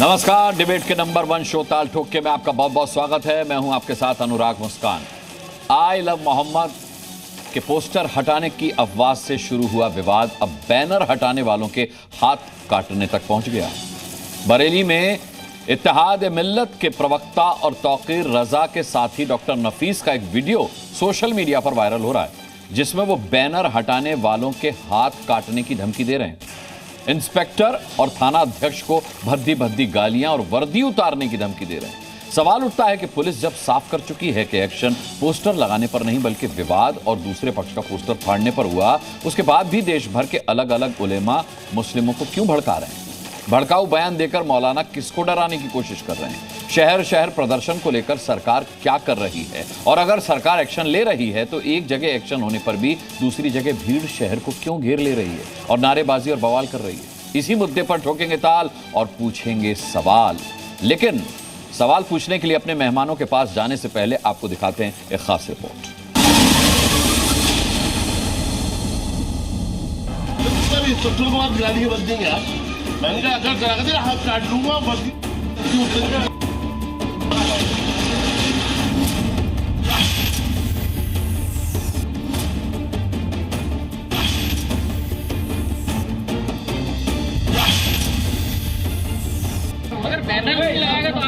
नमस्कार, डिबेट के number 1 show ताल ठोक के में आपका बहुत बहुत स्वागत है। मैं हूं आपके साथ अनुराग मुस्कान। आई लव मोहम्मद के पोस्टर हटाने की अफवाह से शुरू हुआ विवाद अब बैनर हटाने वालों के हाथ काटने तक पहुंच गया। बरेली में इत्तेहाद मिल्लत के प्रवक्ता और तौकीर रजा के साथी डॉक्टर नफीस का एक वीडियो सोशल मीडिया पर वायरल हो रहा है, जिसमें वो बैनर हटाने वालों के हाथ काटने की धमकी दे रहे हैं। इंस्पेक्टर और थाना अध्यक्ष को भद्दी भद्दी गालियां और वर्दी उतारने की धमकी दे रहे हैं। सवाल उठता है कि पुलिस जब साफ कर चुकी है कि एक्शन पोस्टर लगाने पर नहीं बल्कि विवाद और दूसरे पक्ष का पोस्टर फाड़ने पर हुआ, उसके बाद भी देश भर के अलग अलग उलेमा मुस्लिमों को क्यों भड़का रहे हैं? भड़काऊ बयान देकर मौलाना किसको डराने की कोशिश कर रहे हैं? शहर शहर प्रदर्शन को लेकर सरकार क्या कर रही है? और अगर सरकार एक्शन ले रही है तो एक जगह एक्शन होने पर भी दूसरी जगह भीड़ शहर को क्यों घेर ले रही है और नारेबाजी और बवाल कर रही है? इसी मुद्दे पर ठोकेंगे ताल और पूछेंगे सवाल। लेकिन सवाल पूछने के लिए अपने मेहमानों के पास जाने से पहले आपको दिखाते हैं एक खास रिपोर्ट। मैंने अगर करा के हाथ काट लूंगा अगर बैनर नहीं लगाएगा तो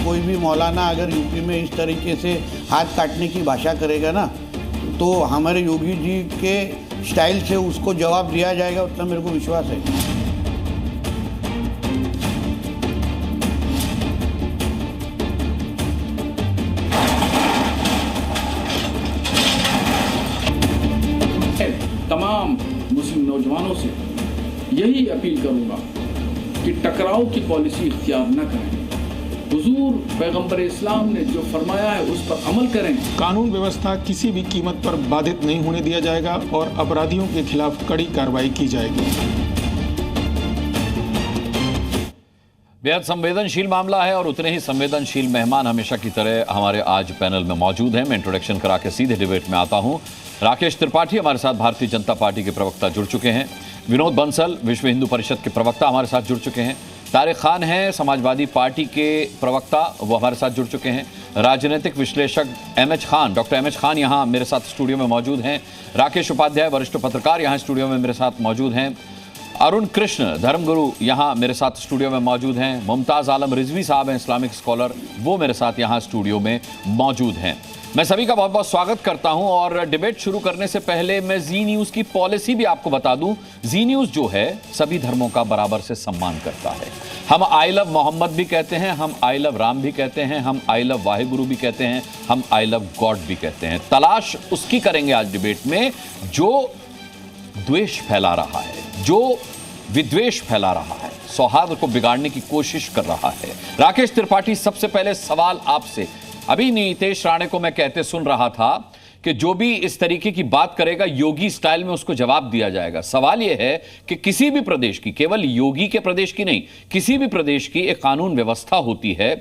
कोई भी मौलाना अगर यूपी में इस तरीके से हाथ काटने की भाषा करेगा ना, तो हमारे योगी जी के स्टाइल से उसको जवाब दिया जाएगा, उतना मेरे को विश्वास है। तमाम मुस्लिम नौजवानों से यही अपील करूंगा कि टकराव की पॉलिसी इख्तियार न करें। हुजूर पैगंबर इस्लाम ने जो फरमाया है उस पर अमल करें। कानून व्यवस्था किसी भी कीमत पर बाधित नहीं होने दिया जाएगा और अपराधियों के खिलाफ कड़ी कार्रवाई की जाएगी। बेहद संवेदनशील मामला है और उतने ही संवेदनशील मेहमान हमेशा की तरह हमारे आज पैनल में मौजूद हैं। मैं इंट्रोडक्शन करा के सीधे डिबेट में आता हूं। राकेश त्रिपाठी हमारे साथ भारतीय जनता पार्टी के प्रवक्ता जुड़ चुके हैं। विनोद बंसल विश्व हिंदू परिषद के प्रवक्ता हमारे साथ जुड़ चुके हैं। तारिक खान हैं समाजवादी पार्टी के प्रवक्ता, वो हमारे साथ जुड़ चुके हैं। राजनीतिक विश्लेषक MH Khan, doctor MH Khan यहाँ मेरे साथ स्टूडियो में मौजूद हैं। राकेश उपाध्याय वरिष्ठ पत्रकार यहाँ स्टूडियो में मेरे साथ मौजूद हैं। अरुण कृष्ण धर्मगुरु यहाँ मेरे साथ स्टूडियो में मौजूद हैं। मुमताज़ आलम रिजवी साहब हैं इस्लामिक स्कॉलर, वो मेरे साथ यहाँ स्टूडियो में मौजूद हैं। मैं सभी का बहुत बहुत स्वागत करता हूं और डिबेट शुरू करने से पहले मैं जी न्यूज़ की पॉलिसी भी आपको बता दूं। जी न्यूज़ जो है सभी धर्मों का बराबर से सम्मान करता है। हम आई लव मोहम्मद भी कहते हैं, हम आई लव राम भी कहते हैं, हम आई लव वाहिगुरु भी कहते हैं, हम आई लव गॉड भी कहते हैं। तलाश उसकी करेंगे आज डिबेट में जो द्वेष फैला रहा है, जो विद्वेष फैला रहा है, सौहार्द को बिगाड़ने की कोशिश कर रहा है। राकेश त्रिपाठी, सबसे पहले सवाल आपसे। अभी नीतेश राणे को मैं कहते सुन रहा था कि जो भी इस तरीके की बात करेगा योगी स्टाइल में उसको जवाब दिया जाएगा। सवाल यह है कि किसी भी प्रदेश की, केवल योगी के प्रदेश की नहीं, किसी भी प्रदेश की एक कानून व्यवस्था होती है।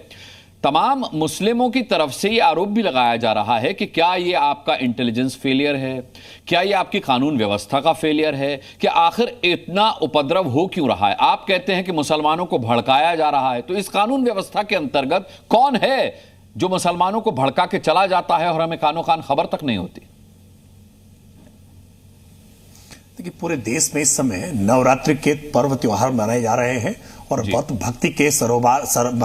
तमाम मुस्लिमों की तरफ से यह आरोप भी लगाया जा रहा है कि क्या यह आपका इंटेलिजेंस फेलियर है, क्या यह आपकी कानून व्यवस्था का फेलियर है, कि आखिर इतना उपद्रव हो क्यों रहा है? आप कहते हैं कि मुसलमानों को भड़काया जा रहा है, तो इस कानून व्यवस्था के अंतर्गत कौन है जो मुसलमानों को भड़का के चला जाता है और हमें कानो कान खबर तक नहीं होती? देखिए, पूरे देश में इस समय नवरात्रि के पर्व त्योहार मनाए जा रहे हैं और बहुत भक्ति के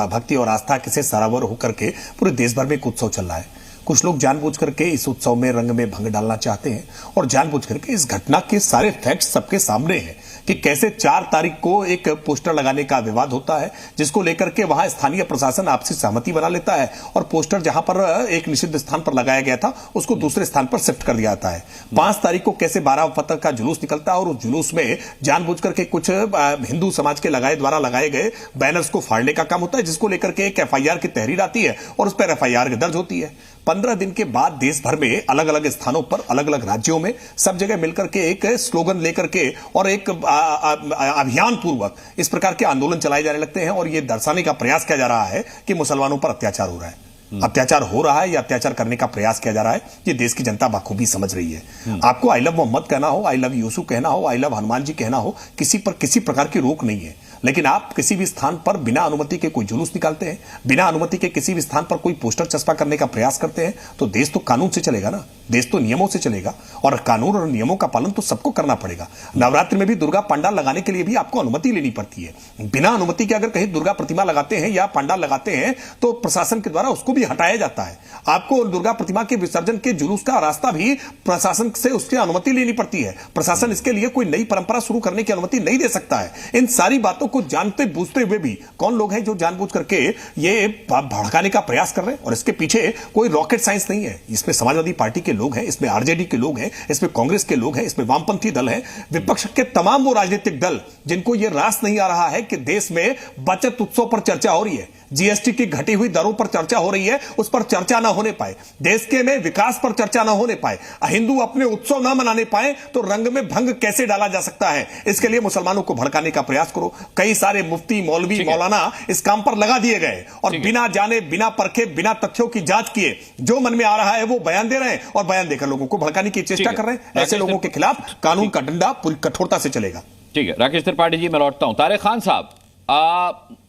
भक्ति और आस्था के से सरावर होकर के पूरे देश भर में एक उत्सव चल रहा है। कुछ लोग जानबूझ करके इस उत्सव में रंग में भंग डालना चाहते हैं और जानबूझ करके इस घटना के सारे फैक्ट्स सबके सामने हैं कि कैसे 4 तारीख को एक पोस्टर लगाने का विवाद होता है, जिसको लेकर के वहां स्थानीय प्रशासन आपसी सहमति बना लेता है और पोस्टर जहां पर एक निषिद्ध स्थान पर लगाया गया था उसको दूसरे स्थान पर शिफ्ट कर दिया जाता है। 5 तारीख को कैसे 12 पत्थर का जुलूस निकलता है और उस जुलूस में जानबूझ करके कुछ हिंदू समाज के द्वारा लगाए गए बैनर्स को फाड़ने का काम होता है, जिसको लेकर के एक एफआईआर की तहरीर आती है और उस पर एफआईआर दर्ज होती है। 15 दिन के बाद देश भर में अलग अलग स्थानों पर, अलग अलग राज्यों में, सब जगह मिलकर के एक स्लोगन लेकर के और एक अभियान पूर्वक इस प्रकार के आंदोलन चलाए जाने लगते हैं और यह दर्शाने का प्रयास किया जा रहा है कि मुसलमानों पर अत्याचार हो रहा है। अत्याचार हो रहा है या अत्याचार करने का प्रयास किया जा रहा है, ये देश की जनता बखूबी समझ रही है। आपको आई लव मोहम्मद कहना हो, आई लव यूसुफ कहना हो, आई लव हनुमान जी कहना हो, किसी पर किसी प्रकार की रोक नहीं है। लेकिन आप किसी भी स्थान पर बिना अनुमति के कोई जुलूस निकालते हैं, बिना अनुमति के किसी भी स्थान पर कोई पोस्टर चस्पा करने का प्रयास करते हैं, तो देश तो कानून से चलेगा ना, देश तो नियमों से चलेगा, और कानून और नियमों का पालन तो सबको करना पड़ेगा। नवरात्रि में भी दुर्गा पंडाल लगाने के लिए भी आपको अनुमति लेनी पड़ती है। बिना अनुमति के अगर कहीं दुर्गा प्रतिमा लगाते हैं या पंडाल लगाते हैं तो प्रशासन के द्वारा उसको भी हटाया जाता है। आपको दुर्गा प्रतिमा के विसर्जन के जुलूस का रास्ता भी प्रशासन से उसकी अनुमति लेनी पड़ती है। प्रशासन इसके लिए कोई नई परंपरा शुरू करने की अनुमति नहीं दे सकता है। इन सारी बातों को जानते बूझते हुए भी कौन लोग हैं जो जानबूझ करके ये भड़काने का प्रयास कर रहे हैं, और इसके पीछे कोई रॉकेट साइंस नहीं है। इसमें समाजवादी पार्टी के लोग हैं, इसमें आरजेडी के लोग हैं, इसमें कांग्रेस के लोग हैं, इसमें वामपंथी दल हैं, विपक्ष के तमाम वो राजनीतिक दल जिनको ये रास नहीं आ रहा है कि देश में बचत उत्सव पर चर्चा हो रही है, जीएसटी की घटी हुई दरों पर चर्चा हो रही है, उस पर चर्चा ना होने पाए, देश के में विकास पर चर्चा ना होने पाए, हिंदू अपने उत्सव ना मनाने पाए, तो रंग में भंग कैसे डाला जा सकता है। इसके लिए मुसलमानों को भड़काने का प्रयास करो। कई सारे मुफ्ती, मौलवी, मौलाना इस काम पर लगा दिए गए और बिना जाने, बिना परखे, बिना तथ्यों की जांच किए जो मन में आ रहा है वो बयान दे रहे हैं, और बयान देकर लोगों को भड़काने की चेष्टा कर रहे हैं। ऐसे लोगों के खिलाफ कानून का डंडा पूरी कठोरता से चलेगा। ठीक है, राकेश त्रिपाठी जी, मैं लौटता हूं। तारिक खान साहब,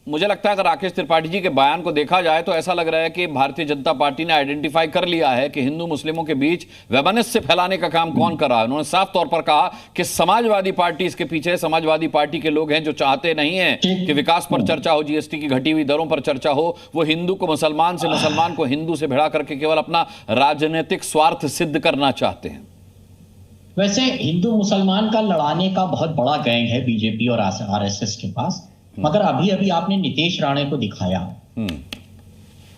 मुझे लगता है अगर राकेश त्रिपाठी जी के बयान को देखा जाए तो ऐसा लग रहा है कि भारतीय जनता पार्टी ने आइडेंटिफाई कर लिया है कि हिंदू मुस्लिमों के बीच वैमनस्य फैलाने का काम कौन कर रहा है। उन्होंने साफ तौर पर कहा कि समाजवादी पार्टी इसके पीछे है। समाजवादी पार्टी के लोग हैं जो चाहते नहीं है कि विकास पर चर्चा हो, जीएसटी की घटी हुई दरों पर चर्चा हो। वो हिंदू को मुसलमान से, मुसलमान को हिंदू से भिड़ा करके केवल अपना राजनीतिक स्वार्थ सिद्ध करना चाहते हैं। वैसे हिंदू मुसलमान का लड़ाने का बहुत बड़ा गैंग है बीजेपी और आरएसएस के पास, मगर अभी अभी आपने नीतीश राणे को दिखाया,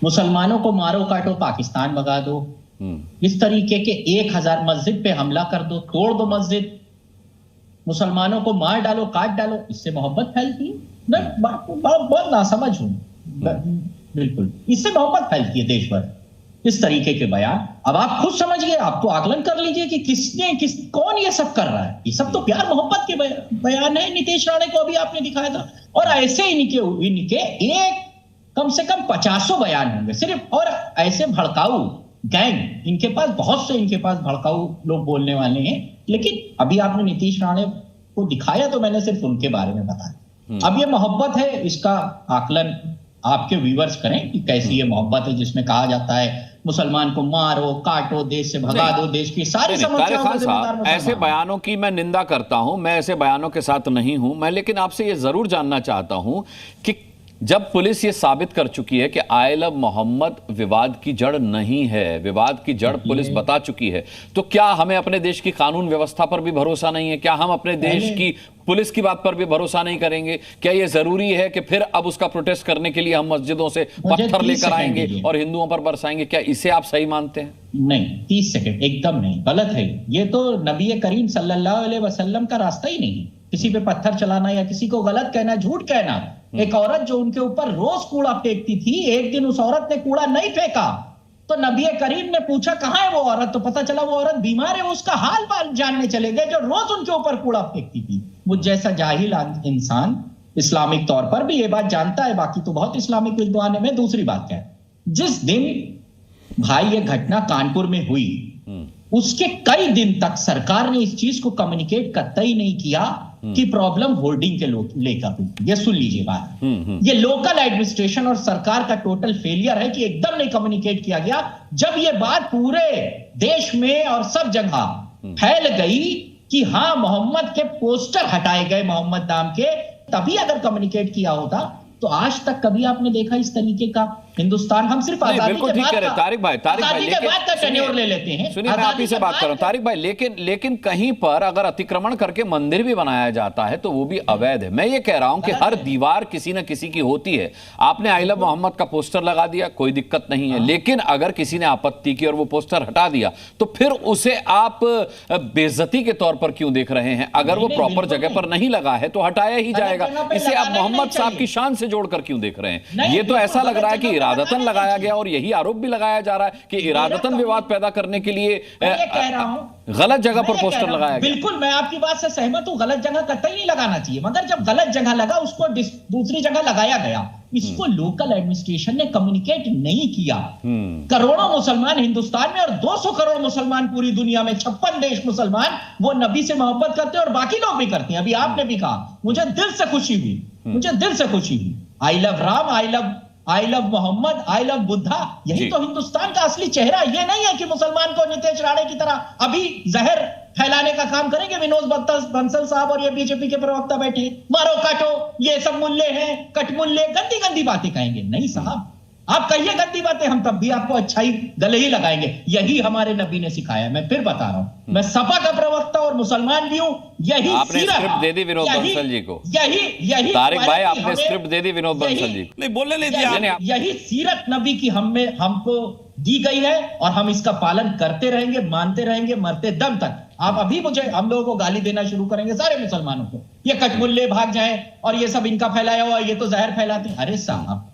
मुसलमानों को मारो काटो पाकिस्तान भगा दो, इस तरीके के 1000 मस्जिद पे हमला कर दो, तोड़ दो मस्जिद, मुसलमानों को मार डालो, काट डालो, इससे मोहब्बत फैलती है। मैं बहुत नासमझ हूं, बिल्कुल इससे मोहब्बत फैलती है देश भर, इस तरीके के बयान। अब आप खुद समझिए, आप तो आकलन कर लीजिए कि कौन ये सब कर रहा है। ये सब तो प्यार मोहब्बत के बयान है। नीतीश राणे को अभी आपने दिखाया था, और ऐसे इनके एक कम से कम 50 बयान होंगे सिर्फ, और ऐसे भड़काऊ गैंग इनके पास, बहुत से इनके पास भड़काऊ लोग बोलने वाले हैं। लेकिन अभी आपने नीतीश राणे को दिखाया तो मैंने सिर्फ उनके बारे में बताया। अब ये मोहब्बत है, इसका आकलन आपके व्यूअर्स करें कि कैसी ये मोहब्बत है जिसमें कहा जाता है मुसलमान को मारो काटो, देश से भगा दो, देश की सारी समस्याओं। ऐसे बयानों की मैं निंदा करता हूं, मैं ऐसे बयानों के साथ नहीं हूं मैं, लेकिन आपसे ये जरूर जानना चाहता हूं कि जब पुलिस ये साबित कर चुकी है कि आई लव मोहम्मद विवाद की जड़ नहीं है, विवाद की जड़ पुलिस बता चुकी है, तो क्या हमें अपने देश की कानून व्यवस्था पर भी भरोसा नहीं है? क्या हम अपने देश की पुलिस की बात पर भी भरोसा नहीं करेंगे? क्या यह जरूरी है कि फिर अब उसका प्रोटेस्ट करने के लिए हम मस्जिदों से पत्थर लेकर आएंगे और हिंदुओं पर बरसाएंगे? क्या इसे आप सही मानते हैं? नहीं, 30 सेकंड, एकदम नहीं, गलत है। ये तो नबी करीम सल्लल्लाहु अलैहि वसल्लम का रास्ता ही नहीं। किसी पे पत्थर चलाना या किसी को गलत कहना, झूठ कहना। एक औरत जो उनके ऊपर रोज कूड़ा फेंकती थी, एक दिन उस औरत ने कूड़ा नहीं फेंका तो नबी करीम ने पूछा कहां है वो औरत, तो पता चला वो औरत बीमार है। उसका हाल जानने चले गए जो रोज उनके ऊपर कूड़ा फेंकती थी। मुझ जैसा जाहिल इंसान इस्लामिक तौर पर भी ये बात जानता है, बाकी तो बहुत इस्लामिक विद्वान है। मैं दूसरी बात क्या है, जिस दिन भाई ये घटना कानपुर में हुई उसके कई दिन तक सरकार ने इस चीज को कम्युनिकेट कतई नहीं किया कि प्रॉब्लम होर्डिंग के लेकर। ये सुन लीजिए बात, ये लोकल एडमिनिस्ट्रेशन और सरकार का टोटल फेलियर है कि एकदम नहीं कम्युनिकेट किया गया। जब ये बात पूरे देश में और सब जगह फैल गई कि हाँ मोहम्मद के पोस्टर हटाए गए मोहम्मद नाम के, तभी अगर कम्युनिकेट किया होता तो आज तक कभी आपने देखा इस तरीके का हिंदुस्तान? हम सिर्फ आजादी के बाद का टेन्योर ले लेते हैं। सुनिए, मैं आप ही से बात कर रहा हूं तारिक भाई, लेकिन कहीं पर अगर अतिक्रमण करके मंदिर भी बनाया जाता है तो वो भी अवैध है। मैं ये कह रहा हूं कि हर दीवार किसी न किसी की होती है। आपने आई लव मोहम्मद का पोस्टर लगा दिया, कोई दिक्कत नहीं है, लेकिन अगर किसी ने आपत्ति की और वो पोस्टर हटा दिया तो फिर उसे आप बेइज्जती के तौर पर क्यों देख रहे हैं? अगर वो प्रॉपर जगह पर नहीं लगा है तो हटाया ही जाएगा। इसे आप मोहम्मद साहब की शान से जोड़कर क्यों देख रहे हैं? ये तो ऐसा लग रहा है कि इरादतन लगाया गया, और यही आरोप भी लगाया जा रहा है कि इरादतन विवाद पैदा करने के लिए गलत जगह पर पोस्टर लगाया गया। बिल्कुल, मैं आपकी बात से सहमत हूं, गलत जगह कतई नहीं लगाना चाहिए, मगर जब गलत जगह लगा उसको दूसरी जगह लगाया गया, इसको लोकल एडमिनिस्ट्रेशन ने कम्युनिकेट नहीं किया। करोड़ों मुसलमान हिंदुस्तान में और 200 करोड़ मुसलमान पूरी दुनिया में, 56 देश मुसलमान, वो नबी से मोहब्बत करते हैं और बाकी लोग भी करते हैं। अभी आपने भी कहा, मुझे दिल से खुशी हुई, मुझे दिल से खुशी हुई। I love Ram, I love Mohammad, I love Buddha, यही तो हिंदुस्तान का असली चेहरा। ये नहीं है कि मुसलमान को नितेश राणे की तरह अभी जहर फैलाने का काम करेंगे विनोद बंसल साहब और ये बीजेपी के प्रवक्ता बैठे, मारो काटो, ये सब मुल्ले हैं, कटमुल्ले, गंदी गंदी बातें कहेंगे। नहीं साहब, आप कहिए गंदी बातें, हम तब भी आपको अच्छाई गले ही लगाएंगे। यही हमारे नबी ने सिखाया। मैं फिर बता रहा हूं, मैं सपा का प्रवक्ता और मुसलमान भी हूं। यही आपने स्क्रिप्ट दे दी विनोद बंसल जी को। यही तारिक भाई, आपने स्क्रिप्ट दे दी विनोद बंसल जी को। नहीं बोलने नहीं दिया। यही सीरत नबी की हमको दी गई है और हम इसका पालन करते रहेंगे, मानते रहेंगे, मरते दम तक। आप अभी मुझे, हम लोगों को गाली देना शुरू करेंगे सारे मुसलमानों को, ये कटमुल्ले भाग जाएं और ये सब इनका फैलाया हुआ, ये तो जहर फैलाते हैं। अरे साहब,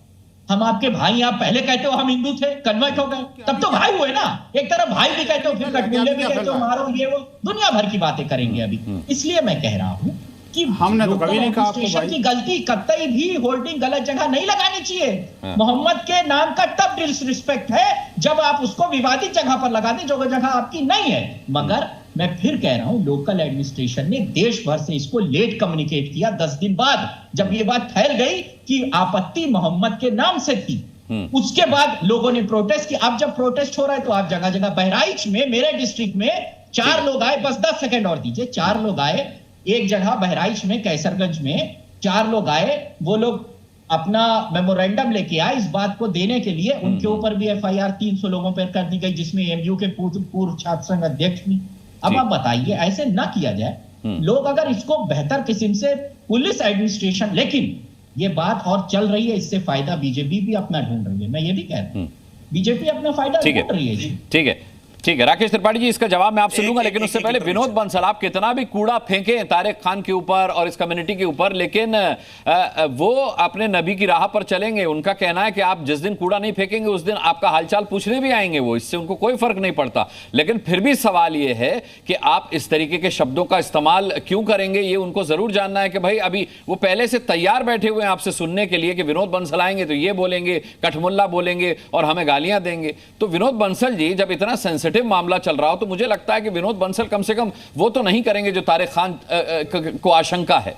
हम आपके भाई, आप पहले कहते हो हम हिंदू थे, कन्वर्ट हो गए, तब तो भाई हुए ना। एक तरफ भाई भी कहते हो, फिर कटमुल्ले भी कहते हो, मारो ये वो, दुनिया भर की बातें करेंगे अभी। इसलिए मैं कह रहा हूं कि हमने तो कभी नहीं कहा आपको भाई की गलती, कतई भी होल्डिंग गलत जगह नहीं लगानी चाहिए। मोहम्मद के नाम का तब डिसरिस्पेक्ट है जब आप उसको विवादित जगह पर लगा दें, जो जगह आपकी नहीं है। मगर मैं फिर कह रहा हूं, लोकल एडमिनिस्ट्रेशन ने देश भर से इसको लेट कम्युनिकेट किया। 10 दिन बाद जब ये बात फैल गई कि आपत्ति मोहम्मद के नाम से थी, उसके बाद लोगों ने प्रोटेस्ट किया। अब जब प्रोटेस्ट हो रहा है तो आप जगह जगह, बहराइच में, मेरे डिस्ट्रिक्ट में 4 लोग आए, बस 10 सेकेंड और दीजिए, 4 लोग आए एक जगह बहराइच में, कैसरगंज में 4 लोग आए। वो लोग अपना मेमोरेंडम लेके आए इस बात को देने के लिए। उनके ऊपर भी FIR 300 लोगों पर कर दी गई, जिसमें AMU के पूर्व छात्र संघ अध्यक्ष भी। अब आप बताइए, ऐसे ना किया जाए। लोग अगर इसको बेहतर किस्म से, पुलिस एडमिनिस्ट्रेशन, लेकिन ये बात और चल रही है, इससे फायदा बीजेपी भी अपना ढूंढ रही है। मैं ये भी कह रहा हूं, बीजेपी अपना फायदा ढूंढ रही है। ठीक है, ठीक है राकेश त्रिपाठी जी, इसका जवाब मैं आपसे लूंगा, लेकिन उससे पहले विनोद बंसल, आप कितना भी कूड़ा फेंकें तारिक खान के ऊपर और इस कम्युनिटी के ऊपर, लेकिन वो अपने नबी की राह पर चलेंगे। उनका कहना है कि आप जिस दिन कूड़ा नहीं फेंकेंगे उस दिन आपका हालचाल पूछने भी आएंगे वो, इससे उनको कोई फर्क नहीं पड़ता। लेकिन फिर भी सवाल ये है कि आप इस तरीके के शब्दों का इस्तेमाल क्यों करेंगे, ये उनको जरूर जानना है। कि भाई अभी वो पहले से तैयार बैठे हुए हैं आपसे सुनने के लिए कि विनोद बंसल आएंगे तो ये बोलेंगे, कठमुल्ला बोलेंगे और हमें गालियां देंगे। तो विनोद बंसल जी, जब इतना सेंसिटिव मामला चल रहा हो तो मुझे लगता है कि विनोद बंसल कम से कम वो तो नहीं करेंगे जो तारिक खान को आशंका है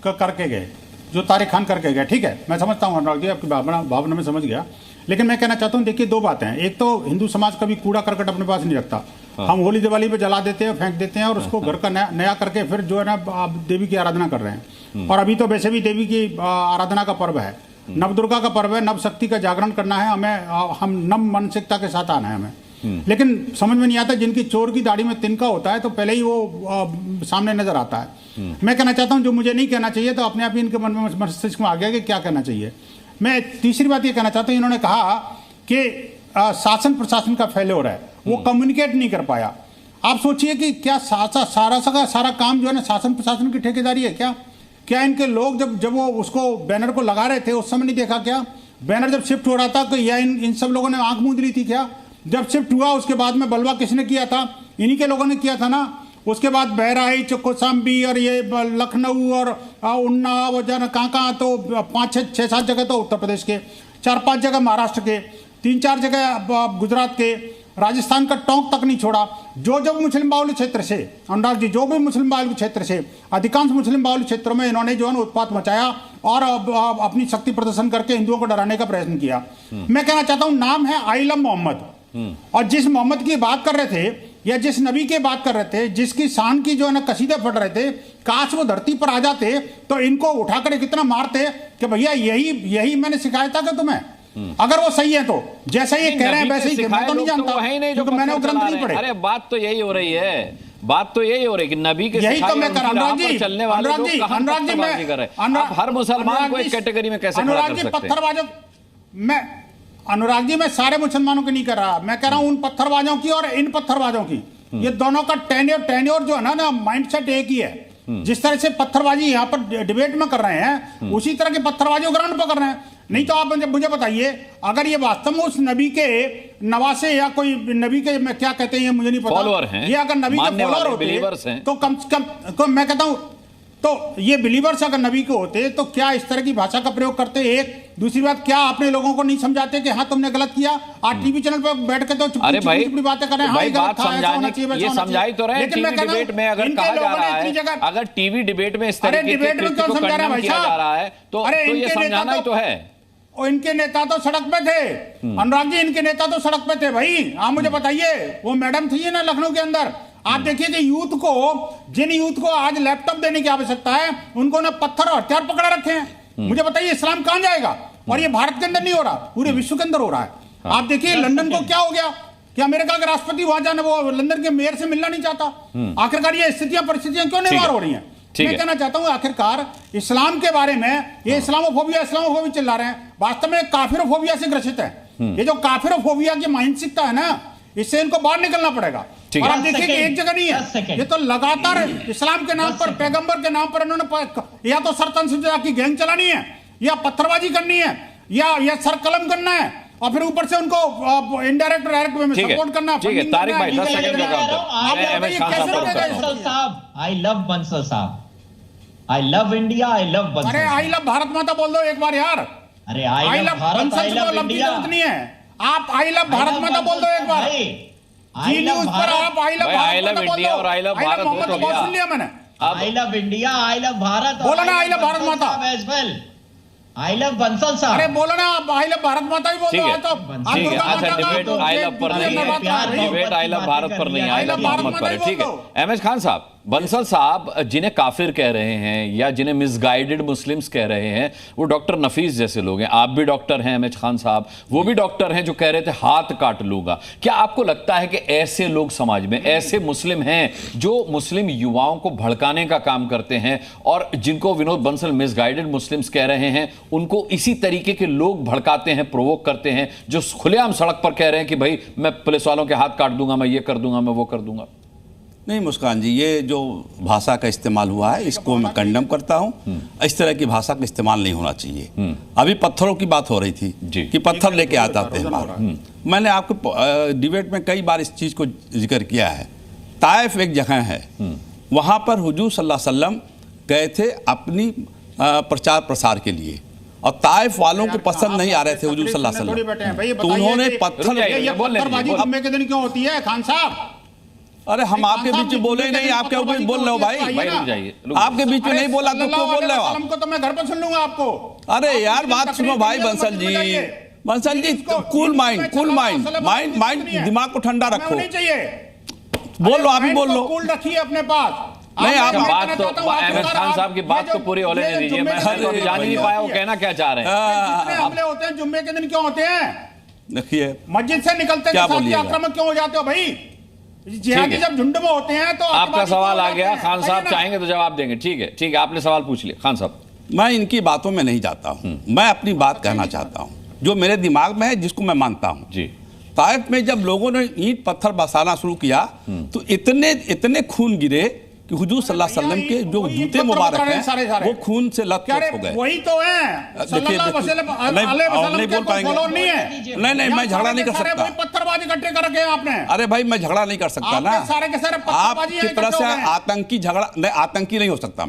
करके गए, जो तारिक खान करके गए। ठीक है, मैं समझता हूं अनुराग जी, आपकी भावना में समझ गया। लेकिन मैं कहना चाहता हूं, देखिए 2 बातें हैं। एक तो हिंदू समाज कभी कूड़ा करकट अपने पास नहीं रखता। हम होली दिवाली पे जला देते हैं, फेंक देते हैं और उसको घर का नया करके फिर जो है ना देवी की आराधना कर रहे हैं। और अभी तो वैसे भी देवी की आराधना का पर्व है, नवदुर्गा का पर्व है, नव शक्ति का जागरण करना है हमें, हम नव मानसिकता के साथ आना है हमें। लेकिन समझ में नहीं आता, जिनकी चोर की दाढ़ी में तिनका होता है तो पहले ही वो सामने नजर आता है। मैं कहना चाहता हूं, जो मुझे नहीं कहना चाहिए तो अपने आप ही इनके मन में, मस्तिष्क में आ गया कि क्या कहना चाहिए। मैं तीसरी बात ये कहना चाहता हूं, इन्होंने कहा कि शासन प्रशासन का फेल्योर है, वो कम्युनिकेट नहीं कर पाया। आप सोचिए कि क्या सारा काम जो है ना शासन प्रशासन की ठेकेदारी है क्या इनके लोग जब वो उसको बैनर को लगा रहे थे उस समय नहीं देखा क्या? बैनर जब शिफ्ट हो रहा था तो या इन सब लोगों ने आंख मूंद ली थी क्या? जब शिफ्ट हुआ उसके बाद में बलवा किसने किया था? इन्हीं के लोगों ने किया था ना। उसके बाद बहराइच, कौशाम्बी और ये लखनऊ और उन्नाव और जाना कहाँ तो 5-6-7 जगह तो उत्तर प्रदेश के, 4-5 जगह महाराष्ट्र के, 3-4 जगह गुजरात के, राजस्थान का टोंक तक नहीं छोड़ा। जो मुस्लिम बाहुल्य क्षेत्र से, अनुराग जी, जो भी मुस्लिम बाहुल्य क्षेत्र से, अधिकांश मुस्लिम बाहुल्य क्षेत्रों में इन्होंने जो है उत्पात मचाया और अपनी शक्ति प्रदर्शन करके हिंदुओं को डराने का प्रयत्न किया। मैं कहना चाहता हूं, नाम है आई लव मोहम्मद, और जिस मोहम्मद की बात कर रहे थे या जिस नबी की बात कर रहे थे, जिसकी शान की जो है ना कसीदे पढ़ रहे थे, काश वो धरती पर आ जाते तो इनको उठाकर कितना मारते कि भैया यही मैंने सिखाया था कि तुम्हें, अगर वो सही है तो जैसा ये कह रहे हैं वैसे ही। मैं तो नहीं जानता क्योंकि मैंने वो ग्रंथ नहीं पढ़े। अरे बात तो यही हो रही है, बात तो यही हो रही है कि नबी के यही तो मैं कर अनुराग जी, चलने वाले लोग कहां पत्थरबाजी कर रहे हैं। आप हर मुसलमान को एक कैटेगरी में कैसे खड़ा कर सकते हैं? पत्थरबाजों, मैं अनुराग जी, मैं सारे मुसलमानों की नहीं कर रहा, मैं कह रहा हूं उन पत्थरबाजों की और इन पत्थरबाजों की। ये दोनों का टेन्योर जो है ना माइंडसेट एक ही है। जिस तरह से पत्थरबाजी यहाँ पर डिबेट में कर रहे हैं, उसी तरह की पत्थरबाजी ग्राउंड पर कर रहे हैं। नहीं तो आप मुझे बताइए, अगर ये वास्तव में उस नबी के नवासे या कोई नबी के, मैं क्या कहते हैं मुझे नहीं पता, फॉलोअर हैं, ये अगर नबी के फॉलोअर होते तो कम से कम मैं कहता हूं तो ये बिलीवर्स अगर नबी के होते तो क्या इस तरह की भाषा का प्रयोग करते? एक दूसरी बात, क्या आपने लोगों को नहीं समझाते कि हाँ तुमने गलत किया? आज टीवी चैनल पर बैठ के तो अरे भाई बातें कर रहे हैं, भाई बात समझाने ये समझाई तो रहे। टीवी डिबेट में अगर कहा जा रहा है, अगर टीवी डिबेट में इस तरह के किया जा रहा है तो ये समझाना ही तो है। और इनके नेता तो सड़क पे थे, अनुराग जी, इनके नेता तो सड़क पे थे भाई। आप मुझे बताइए, वो मैडम थी ना लखनऊ के अंदर, आप देखिए कि यूथ को, जिन यूथ को आज लैपटॉप देने की आवश्यकता है, उनको ना पत्थर और हथियार पकड़ा रखे हैं। मुझे बताइए इस्लाम कहां जाएगा? और ये भारत के अंदर नहीं हो रहा, पूरे विश्व के अंदर हो रहा है। आप देखिए लंदन को क्या हो गया कि अमेरिका के राष्ट्रपति वहां जाना, वो लंदन के मेयर से मिलना नहीं चाहता। आखिरकार ये स्थितियां, परिस्थितियां क्यों निर्माण हो रही हैं? मैं कहना चाहता हूं आखिरकार इस्लाम के बारे में ये इस्लामोफोबिया चिल्ला रहे हैं, वास्तव में काफिरोफोबिया से ग्रसित है। ये जो काफिरोफोबिया की मानसिकता है ना, इससे इनको बाहर निकलना पड़ेगा। और आप देखिए कि एक जगह नहीं है, ये तो लगातार इस्लाम के नाम पर, पैगंबर के नाम पर इन्होंने या तो सरतन की गैंग चलानी है, या पत्थरबाजी करनी है, या सरकलम करना है, और फिर ऊपर से उनको इनडायरेक्ट डायरेक्ट वे में सपोर्ट करना। ठीक है तारिक भाई 10 सेकंड का साहब, आई लव बंसल साहब, I love India, I love Bansal. अरे आई लव भारत माता बोल दो एक बार यार। अरे I love Bharat, I love India नहीं है, आप आई लव भारत माता बोल दो एक बार। जी न्यूज़ पर आप आई लव इंडिया और आई लव भारत सुन लिया मैंने। I love India, I love Bharat, बोलो ना आई लव भारत माता, आई लव बंसल साहब। अरे बोलो ना आप आई लव भारत माता ही बोल दो। ठीक है, अच्छा डिबेट आई लव पर नहीं है, डिबेट आई लव भारत पर नहीं है, आई लव मोहम्मद पर है। ठीक है एमएच खान साहब, बंसल साहब जिन्हें काफिर कह रहे हैं या जिन्हें मिसगाइडेड मुस्लिम्स कह रहे हैं, वो डॉक्टर नफीस जैसे लोग हैं। आप भी डॉक्टर हैं एमएच खान साहब, वो भी डॉक्टर हैं जो कह रहे थे हाथ काट लूंगा। क्या आपको लगता है कि ऐसे लोग समाज में, ऐसे मुस्लिम हैं जो मुस्लिम युवाओं को भड़काने का काम करते हैं, और जिनको विनोद बंसल मिसगाइडेड मुस्लिम्स कह रहे हैं, उनको इसी तरीके के लोग भड़काते हैं, प्रोवोक करते हैं, जो खुलेआम सड़क पर कह रहे हैं कि भाई मैं पुलिस वालों के हाथ काट दूंगा, मैं ये कर दूंगा, मैं वो कर दूंगा? नहीं मुस्कान जी, ये जो भाषा का इस्तेमाल हुआ है इसको मैं कंडेम करता हूँ। इस तरह की भाषा का इस्तेमाल नहीं होना चाहिए। अभी पत्थरों की बात हो रही थी कि पत्थर लेके आ जाते हैं बाहर। मैंने आपको डिबेट में कई बार इस चीज़ को जिक्र किया है। ताइफ एक जगह है, वहाँ पर हुजूर सल्लल्लाहु अलैहि वसल्लम गए थे अपनी प्रचार प्रसार के लिए, और ताइफ वालों को पसंद नहीं आ रहे थे हुजूर सल्लल्लाहु अलैहि वसल्लम, तो उन्होंने पत्थरबाजी जुम्मे के दिन क्यों होती है खान साहब? अरे हम आपके बीच में बोले नहीं, आपके ऊपर बोल रहे हो भाई। आपके बीच में नहीं बोला तो क्यों बोल रहे हो आप? तो मैं घर पर सुन लूंगा आपको। अरे यार बात सुनो भाई Bansal ji, Bansal ji cool mind, cool mind, mind दिमाग को ठंडा रखो। बोल लो, आप ही बोल लो। कूल रखिए अपने पास। नहीं आप बात तो एमएच खान साहब की बात को पूरी होने नहीं दीजिए। मैं तो जान ही नहीं पाया वो कहना क्या चाह रहे हैं। हमले होते हैं जुम्मे के दिन क्यों होते हैं? देखिए मस्जिद से निकलते आक्रामक क्यों हो जाते हो भाई? जिहादी जब झुंड में होते हैं तो आपका सवाल आ गया, खान साहब चाहेंगे तो जवाब देंगे। ठीक है, ठीक है, आपने सवाल पूछ लिया खान साहब। मैं इनकी बातों में नहीं जाता हूं, मैं अपनी बात कहना चाहता हूं जो मेरे दिमाग में है, जिसको मैं मानता हूं जी। ताइफ में जब लोगों ने ईंट पत्थर बरसाना शुरू किया तो इतने खून गिरे कि हुजूर सल्लल्लाहु अलैहि वसल्लम के जो जूते मुबारक हैं वो खून से लथपथ हो गए। वही तो है, देखिए नहीं बोल पाएंगे। नहीं मैं झगड़ा नहीं कर सकता। पत्थरबाजी इकट्ठे कर रखे हैं आपने। अरे भाई मैं झगड़ा नहीं कर सकता ना, सारे के सारे आपकी तरह से आतंकी झगड़ा नहीं, आतंकी नहीं हो सकता।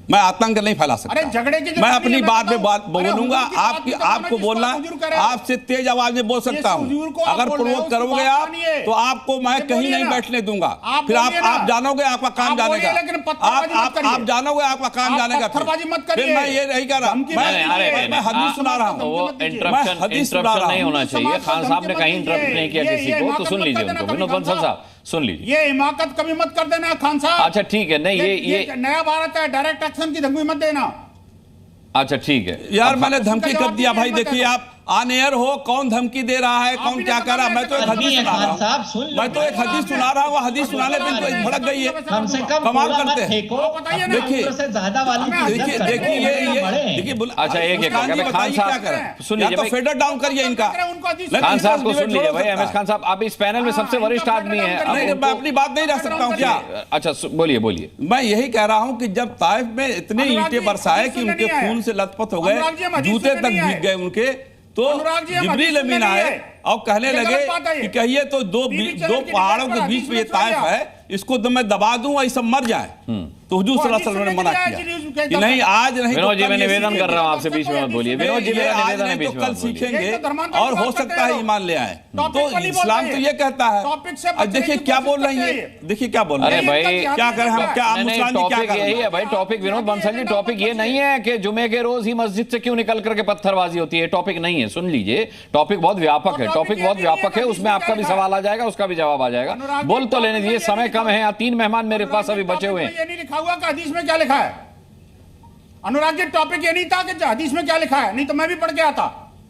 मैं आतंक नहीं फैला सकता। अरे झगड़े की मैं अपनी बात में बात बोलूंगा, आपको बोलना, आपसे तेज आवाज में बोल सकता हूं। अगर प्रवोक करोगे आप तो आपको मैं कहीं नहीं बैठने दूंगा। फिर आप जानोगे आपका काम जाने का, आप जानोगे आपका काम जाने का। फिर मैं ये नहीं कह रहा, मैं हदीस सुना रहा हूँ। इंटरप्शन नहीं होना चाहिए। खान साहब ने कहीं इंटरप्ट नहीं किया किसी को, तो सुन लीजिए उनको। विनोद बंसल साहब सुन लीजिए। ये हिमाकत कभी मत कर देना खान साहब। अच्छा ठीक है, नहीं ये नया भारत है, डायरेक्ट एक्शन की धमकी मत देना। अच्छा ठीक है यार, मैंने धमकी कब दिया भाई? देखिए आप ऑन एयर हो, कौन धमकी दे रहा है, कौन क्या कर रहा है? मैं तो एक हदीस सुना रहा हूँ, मैं तो एक हदीस सुना रहा हूँ। हदीस सुनाने पे तो भड़क गई है, कम से कम कमाल करते हैं। देखिए अच्छा एक खान साहब सुन लीजिए, तो फेडर डाउन करिए इनका। खान साहब को सुन लीजिए भाई। एमएच खान साहब आप इस पैनल में सबसे वरिष्ठ आदमी है, मैं अपनी बात नहीं रख सकता हूँ क्या? अच्छा बोलिए। मैं यही कह रहा हूँ कि जब ताइफ में इतने ईंटें बरसाए कि उनके खून से लथपथ हो गए, जूते तक भीग गए उनके, तो जिब्रील अमीन आए और कहने लगे कि कहिए तो दो पहाड़ों के बीच में ये ताइफ है, इसको तो मैं दबा दूं और ये सब मर जाए। तो हुजूर सल्लल्लाहु अलैहि वसल्लम ने मना किया कि नहीं आज नहीं। विनोद जी मैं निवेदन कर रहा हूं आपसे, बीच में मत बोलिए विनोद जी, मेरा निवेदन है, बीच में कल सीखेंगे और हो सकता है ईमान ले आए। तो इस्लाम तो ये कहता है, देखिए क्या बोल रही है, देखिए क्या बोल रहे हैं। अरे भाई क्या करें हम, क्या टॉपिक यही है भाई, टॉपिक विनोद बंसल जी, टॉपिक ये नहीं है कि जुमे के रोज ही मस्जिद से क्यों निकल करके पत्थरबाजी होती है, टॉपिक नहीं है। सुन लीजिए, टॉपिक बहुत व्यापक है, टॉपिक बहुत व्यापक है, उसमें आपका भी सवाल आ जाएगा, उसका भी जवाब आ जाएगा। बोल तो लेने दीजिए, समय कम है, 3 मेहमान मेरे पास अभी बचे हुए हैं। ये नहीं लिखा हुआ कि हदीस में क्या लिखा है। अनुराग जी, टॉपिक ये नहीं था कि हदीस में क्या लिखा है, नहीं तो मैं भी पढ़ के आता,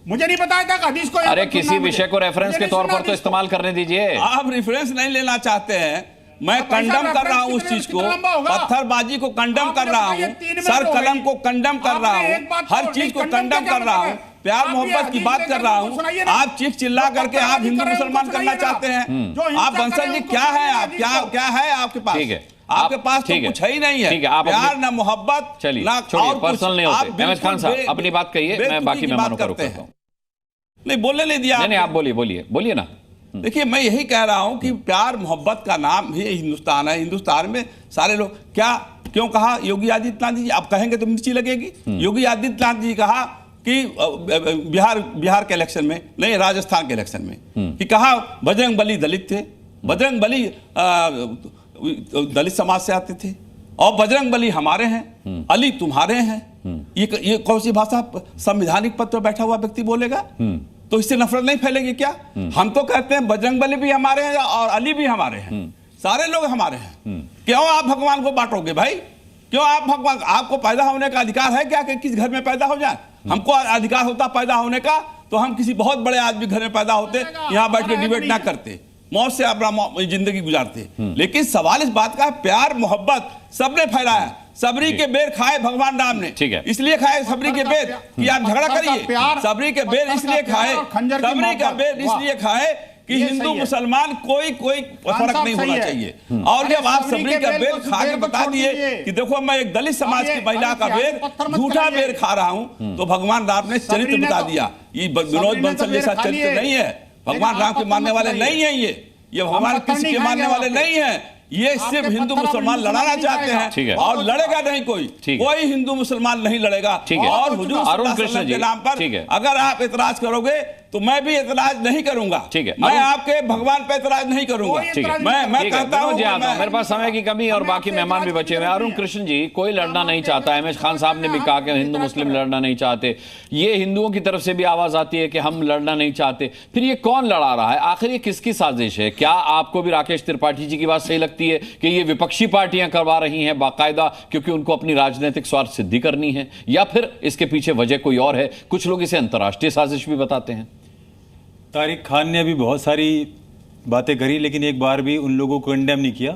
मुझे नहीं बताया था कि हदीस को। अरे किसी विषय को रेफरेंस के तौर पर तो इस्तेमाल करने दीजिए। आप रेफरेंस नहीं लेना चाहते हैं, मैं कंडम कर रहा हूं उस चीज को, पत्थरबाजी को कंडम कर रहा हूं, सर कलम को कंडम कर रहा हूं, हर चीज को कंडम कर रहा हूं, प्यार मोहब्बत की बात कर रहा हूं। आप चीख चिल्ला करके आप हिंदू मुसलमान करना चाहते हैं। आप बंसल जी क्या है, आप क्या है आपके पास? ठीक है, आपके पास तो कुछ है ही नहीं है। ठीक है, आप प्यार ना मोहब्बत, चलिए ना छोड़िए, पर्सनल नहीं होते। अहमद खान साहब अपनी बात कहिए, मैं बाकी मेहमानों को रोकता हूं। नहीं बोलने नहीं दिया। नहीं आप बोलिए ना। देखिए मैं यही कह रहा हूं कि प्यार मोहब्बत का नाम ही हिंदुस्तान है। हिंदुस्तान में सारे लोग क्यों कहा योगी आदित्यनाथ जी, आप कहेंगे तो मिर्ची लगेगी। योगी आदित्यनाथ जी कहा कि बिहार के इलेक्शन में नहीं, राजस्थान के इलेक्शन में कि कहा बजरंग बली दलित थे, बजरंग बली दलित समाज से आते थे और बजरंग बली हमारे हैं, अली तुम्हारे हैं। ये कौन सी भाषा संवैधानिक पद पर बैठा हुआ व्यक्ति बोलेगा? तो इससे नफरत नहीं फैलेगी क्या? हम तो कहते हैं बजरंग बली भी हमारे हैं और अली भी हमारे हैं, सारे लोग हमारे हैं। क्यों आप भगवान को बांटोगे भाई? क्यों आप भगवान, आपको पैदा होने का अधिकार है क्या कि किस घर में पैदा हो जाए? हमको अधिकार होता पैदा होने का तो हम किसी बहुत बड़े आदमी घर में पैदा होते, यहाँ बैठ के डिबेट ना करते, मौत से अपना जिंदगी गुजारते। लेकिन सवाल इस बात का है, प्यार मोहब्बत सबने फैलाया। सबरी के बेर खाए भगवान राम ने, ठीक है, इसलिए खाए सबरी के बेर कि आप झगड़ा करिए। सबरी के बेर इसलिए खाए, सबरी का बेर इसलिए खाए कि हिंदू मुसलमान कोई फर्क नहीं होना चाहिए। और जब आप सबरी का बेर खा के बता दिए कि देखो मैं एक दलित समाज की महिला का बेर, झूठा बेर खा रहा हूं, तो भगवान राम ने चरित्र बता दिया। ये विनोद बंसल जैसा चरित्र नहीं है, भगवान राम के मानने वाले नहीं है, ये भगवान किसी के मानने वाले नहीं है। ये सिर्फ हिंदू मुसलमान लड़ाना चाहते हैं और लड़ेगा नहीं कोई हिंदू मुसलमान नहीं लड़ेगा। और हुजूर अरुण कृष्ण के नाम पर अगर आप एतराज करोगे तो मैं भी एतराज नहीं करूंगा। ठीक है, मैं आपके भगवान पे एतराज नहीं करूंगा। ठीक है, मैं कहता हूं मेरे पास समय की कमी और बाकी मेहमान भी बचे हुए हैं। अरुण कृष्ण जी, कोई लड़ना नहीं चाहता। अहमद खान साहब ने भी कहा कि हिंदू मुस्लिम लड़ना नहीं चाहते। ये हिंदुओं की तरफ से भी आवाज आती है कि हम लड़ना नहीं चाहते। फिर ये कौन लड़ा रहा है आखिर? ये किसकी साजिश है? क्या आपको भी राकेश त्रिपाठी जी की बात सही लगती है कि ये विपक्षी पार्टियां करवा रही हैं बाकायदा क्योंकि उनको अपनी राजनीतिक स्वार्थ सिद्धि करनी है, या फिर इसके पीछे वजह कोई और है? कुछ लोग इसे अंतर्राष्ट्रीय साजिश भी बताते हैं। तारिक खान ने अभी बहुत सारी बातें करी, लेकिन एक बार भी उन लोगों को कंडेम नहीं किया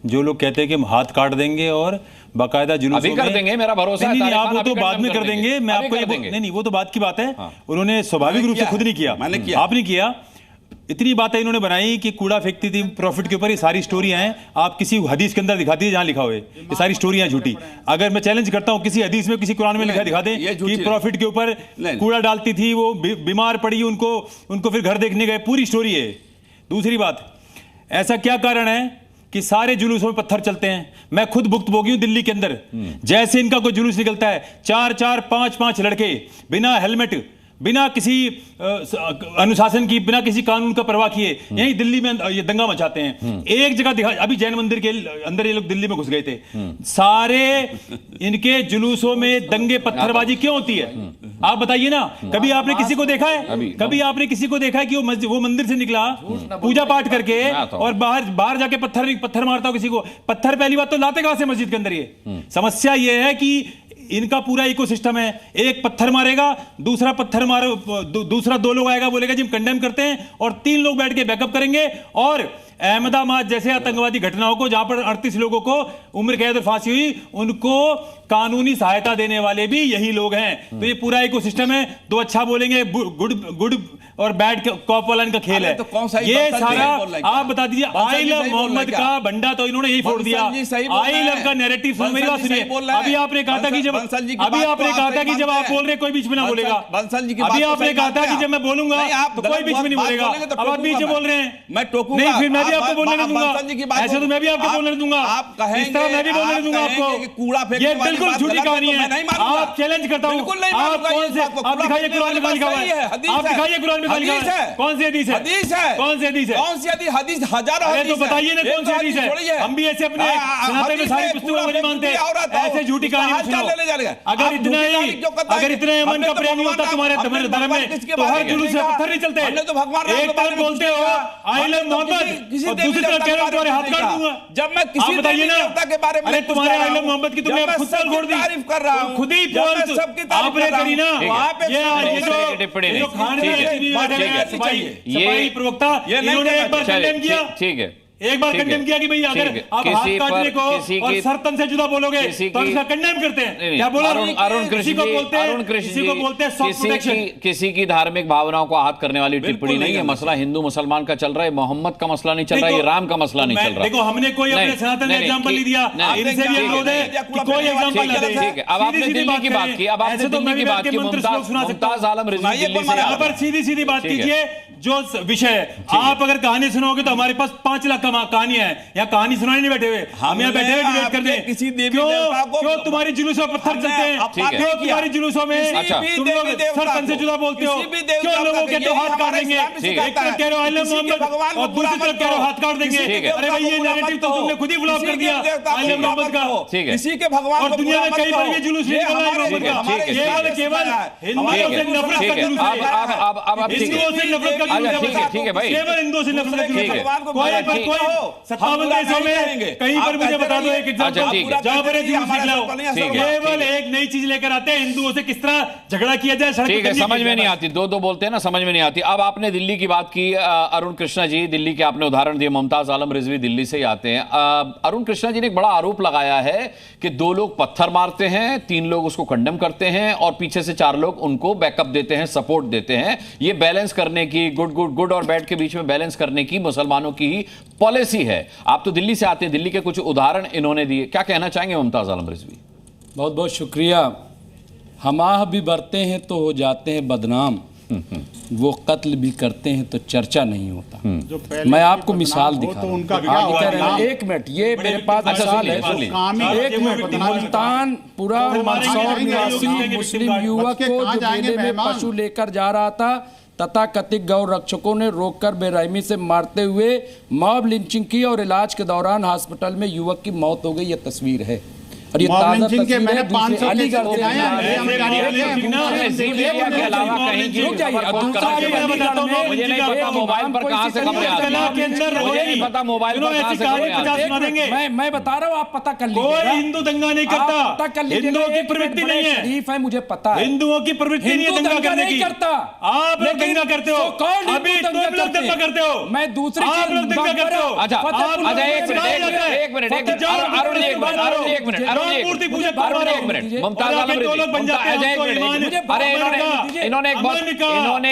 जो लोग कहते हैं कि हम हाथ काट देंगे और बाकायदा जुलूसों में कर देंगे। मेरा भरोसा है, आप वो तो बाद में कर देंगे। मैं आपको नहीं, वो तो बात की बात है। उन्होंने स्वाभाविक रूप से खुद नहीं किया, आपने किया। इतनी बातें इन्होंने बनाई कि कूड़ा फेंकती थी प्रॉफिट के ऊपर। ये सारी स्टोरियां हैं, आप किसी हदीस के अंदर दिखा दीजिए जहां लिखा हुआ है। ये सारी स्टोरियां झूठी। अगर मैं चैलेंज करता हूं किसी हदीस में, किसी कुरान में लिखा दिखा दें कि प्रॉफिट के ऊपर कूड़ा डालती थी, वो बीमार पड़ी, उनको फिर घर देखने गए, पूरी स्टोरी है। दूसरी बात, ऐसा क्या कारण है कि सारे जुलूसों में पत्थर चलते हैं? मैं खुद भुक्तभोगी हूं दिल्ली के अंदर। जैसे इनका कोई जुलूस निकलता है, 4-4, 5-5 लड़के बिना हेलमेट, बिना किसी अनुशासन की, बिना किसी कानून का परवाह किए यही दिल्ली में ये दंगा मचाते हैं। एक जगह दिखा, अभी जैन मंदिर के अंदर ये लोग दिल्ली में घुस गए थे। सारे इनके जुलूसों में दंगे पत्थरबाजी क्यों होती है? आप बताइए ना। कभी आपने किसी को देखा है? कभी आपने किसी को देखा है कि वो मंदिर से निकला पूजा पाठ करके और बाहर जाके पत्थर मारता हो किसी को? पत्थर पहली बात तो लाते कहां से मस्जिद के अंदर? ये समस्या ये है कि इनका पूरा इकोसिस्टम है। एक पत्थर मारेगा, दूसरा पत्थर मारो, दूसरा 2 लोग आएगा, बोलेगा जी हम कंडेम करते हैं, और 3 लोग बैठ के बैकअप करेंगे। और अहमदाबाद जैसे आतंकवादी घटनाओं को, जहां पर 38 लोगों को उम्र कैद और फांसी हुई, उनको कानूनी सहायता देने वाले भी यही लोग हैं। तो ये पूरा इकोसिस्टम है। तो अच्छा बोलेंगे गुड और बैड कॉप वाला इनका खेल है। तो कौन सा ये सारा आप बता दीजिए। आई लव मोहम्मद का बंडा तो इन्होंने यही फोड़ दिया। आई लव का नैरेटिव, मेरी बात सुनिए। अभी आपने कहा था कि जब आप बोल रहे कोई बीच में ना बोलेगा। अभी आपने कहा था कि जब मैं बोलूंगा तो कोई बीच में नहीं बोलेगा। अब आप बीच में बोल रहे हैं, मैं टोकूंगा। नहीं, फिर मैं भी आपको बोलने नहीं दूंगा। ऐसे तो मैं भी आपको बोलने नहीं दूंगा। आप कहेंगे, इस तरह मैं भी बोलने दूंगा आपको। कूड़ा ये बिल्कुल झूठी कहानी है, आप चैलेंज करता हूँ। आप कौन से, आप दिखाइए कुरान में लिखा हुआ है, आप दिखाइए कुरान में लिखा हुआ है, कौन सी हदीस है? हदीस है, कौन सी हदीस है? कौन सी हदीस? हजारों अरे हदीस तो बताइए ना कौन सी हदीस है? हम भी ऐसे अपने सनातन में सारी पुस्तकों को नहीं मानते, ऐसे झूठी कहानी सुनो। अगर इतना ही अमन का प्रेमी होता तुम्हारे धर्म में तो हर जुलूस से पत्थर नहीं चलते। एक तरफ बोलते हो आई लव मोहम्मद और दूसरी तरफ कह रहे हो तुम्हारे हाथ काट दूंगा। जब मैं किसी बताइए ना, के बारे में अरे तुम्हारे आई लव मोहम्मद की तुमने खुद से छोड़ दी, तारीफ कर रहा हूं, खुद ही आपने करी ना। ये जो खान सफाई प्रवक्ता इन्होंने एक बार कंडेम किया, ठीक है, एक बार कंडेम किया कि भाई अगर आप हाथ काटने को और सर तन से जुदा बोलोगे तो उसका कंडेम करते हैं। क्या बोला? अरुण कृष्ण को बोलते हैं सॉफ्ट प्रोटेक्शन। किसी की धार्मिक भावनाओं को आहत करने वाली टिप्पणी नहीं है। मसला हिंदू मुसलमान का चल रहा है, मोहम्मद का मसला नहीं चल रहा है, राम का मसला नहीं चल रहा। देखो हमने कोई अपने सनातन ने एग्जांपल नहीं दिया, इनसे भी अनुरोध है कि कोई एग्जांपल ना दे। ठीक है, अब आपने दिल्ली की बात की, अब आपने दिल्ली की बात की, मुमताज आलम रिजवी दिल्ली से यहाँ पर सीधी बात कीजिए जो विषय है। आप अगर कहानी सुनोगे तो हमारे पास 5 लाख कहानी है, यहाँ कहानी सुनाने नहीं बैठे हुए, हम यहाँ बैठे हुए डिबेट करने। क्यों तुम्हारी जुलूसों पर पत्थर चलते हैं? क्यों तुम्हारी जुलूसों में तुम लोग सर तन से जुदा बोलते हो? क्यों लोगों के तो हाथ काट देंगे? एक तरफ कह रहे हो आई लव मोहम्मद और दूसरी तरफ कह रहे हो हाथ काट देंगे। अरे भाई ये नैरेटिव तो तुमने खुद ही फ्लॉप कर दिया आई लव मोहम्मद का। किसी के भगवान और दुनिया में कहीं पर भी जुलूस नहीं निकल रहा है मोहम्मद का, केवल हिंदुओं से नफरत का जुलूस है। हिंदुओं से नफरत का जुलूस है, ठीक है भाई, केवल हिंदुओं से नफरत का जुलूस है। कोई 57 देशों में कहीं पर मुझे बता दो एक एग्जांपल जहां पर जुलूस निकला हो। केवल एक नई चीज लेकर आते हैं, हिंदुओं से किस तरह झगड़ा किया जाए। ठीक है, समझ में नहीं आती, दो बोलते हैं ना, समझ में नहीं आती। अब आपने दिल्ली की बात की, अरुण कृष्णा जी दिल्ली के आपने उदाहरण दिए, मुमताज आलम रिजवी दिल्ली से ही आते हैं। अरुण कृष्णा जी ने एक बड़ा आरोप लगाया है कि 2 लोग पत्थर मारते हैं, 3 लोग उसको कंडेम करते हैं और पीछे से 4 लोग उनको बैकअप देते हैं, सपोर्ट देते हैं। ये बैलेंस करने की, गुड और बैड के बीच में बैलेंस करने की मुसलमानों की ही पॉलिसी है। आप तो दिल्ली से आते हैं, दिल्ली के कुछ उदाहरण इन्होंने दिए, क्या कहना चाहेंगे मुमताज आलम रिजवी? बहुत बहुत शुक्रिया। हम आह भी बरते हैं तो हो जाते हैं बदनाम, वो कत्ल भी करते हैं तो चर्चा नहीं होता। मैं आपको मिसाल दिखा रहा हूं, 1 मिनट, ये मेरे पास मिसाल है, 1 मिनट। मुल्तानपुरा मंदसौर निवासी मुस्लिम युवक को जो मेले में पशु लेकर जा रहा था, तथाकथित गौ रक्षकों ने रोककर बेरहमी से मारते हुए मॉब लिंचिंग की और इलाज के दौरान हॉस्पिटल में युवक की मौत हो गई। ये तस्वीर है और ये ताजा तस्वीर है। अलीगढ़ मैं बता रहा हूँ, आप पता कर लीजिए। हिंदू दंगा नहीं करता, पता कर लीजिए, हिंदुओं की प्रवृत्ति नहीं है। शरीफ है, मुझे पता है हिंदुओं की प्रवृत्ति नहीं है दंगा करने की। करता आप लोग दंगा करते हो, अभी तुम लोग दंगा करते हो, मैं दूसरी आप लोग दंगा करते हो। अच्छा एक मिनट, मुमताज आलम रिजवी, अरे इन्होंने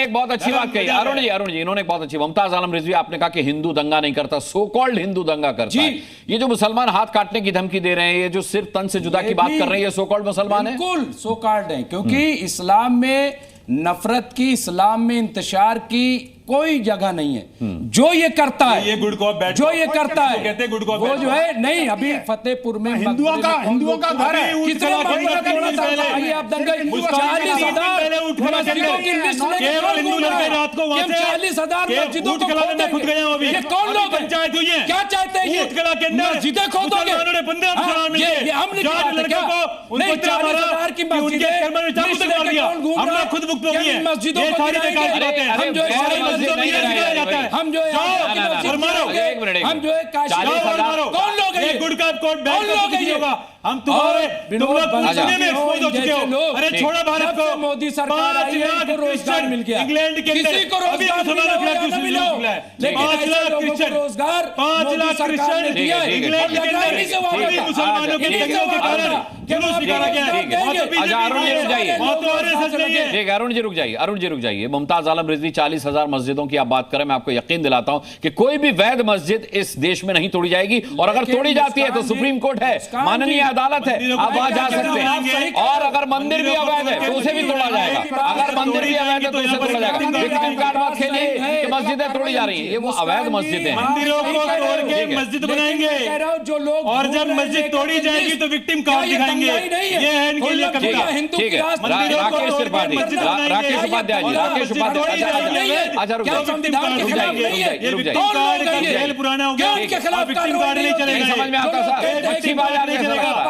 एक बहुत अच्छी बात कही। अरुण जी इन्होंने एक बहुत अच्छी, मुमताज आलम रिजवी आपने कहा कि हिंदू दंगा नहीं करता, सो कॉल्ड हिंदू दंगा करता है। ये जो मुसलमान हाथ काटने की धमकी दे रहे हैं, ये जो सिर तन से जुदा की बात कर रहे हैं, ये सो कॉल्ड मुसलमान है? बिल्कुल सो कॉल्ड है, क्योंकि इस्लाम में नफरत की, इस्लाम में इंतशार की कोई जगह नहीं है। जो ये करता है, ये गुड कॉप बैड जो ये करता है, कहते हैं गुड कॉप, वो जो है नहीं। अभी फतेहपुर में हिंदुओं का घर है, कितने आप दंगे 40,000 केवल हिंदू लड़के रात को 40,000 मस्जिदों को खुद गए हैं। अभी ये कौन लोग पंचायत हुई है? क्या चाहते हैं? ऊटकला के अंदर मस्जिदें खोदोगे? हमने 40,000 की हमने खुद मुक्त हो गई है मस्जिदों को हम जो कौन लोग हैं? गुड का कोड बैन होगा। हम तुम्हारे पूछने में एक्सपोज हो चुके हो। अरे छोड़ा भारत को, मोदी सरकार 5 लाख रोजगार मिल गया इंग्लैंड के अंदर, किसी को रोजगार मिला, लेकिन 5 lakh Christian, 5 lakh Christian England के अंदर मुसलमानों के दंगों के कारण जुलूस निकाला गया है। अरुण जी रुक जाइए। मुमताज आलम रिजवी 40,000 मस्जिदों की आप बात करें, मैं आपको यकीन दिलाता हूं कि कोई भी वैध मस्जिद इस देश में नहीं तोड़ी जाएगी, और अगर तोड़ी जाती है तो सुप्रीम कोर्ट है, माननीय अदालत है, आप वहां जा सकते हैं। और अगर मंदिर भी अवैध है तो उसे भी तोड़ा जाएगा। अगर मंदिर भी अवैध है तो इसे तोड़ा जाएगा। विक्टिम कार्ड मत खेलिए कि मस्जिदें तोड़ी जा रही हैं, ये वो अवैध मस्जिदें हैं। मंदिरों को तोड़ के मस्जिद बनाएंगे और जब मस्जिद तोड़ी जाएगी तो विक्टिम कार्ड दिखाएंगे। ये है इनके लिए कविता। ठीक है, राकेश त्रिपाठी, राकेश उपाध्याय जी, राकेश उपाध्याय, अच्छा रुक जाइए, पुराना हो गया, विक्टिम कार्ड नहीं चलेगा। समझ में आता साहब, अच्छी बात आ रही है।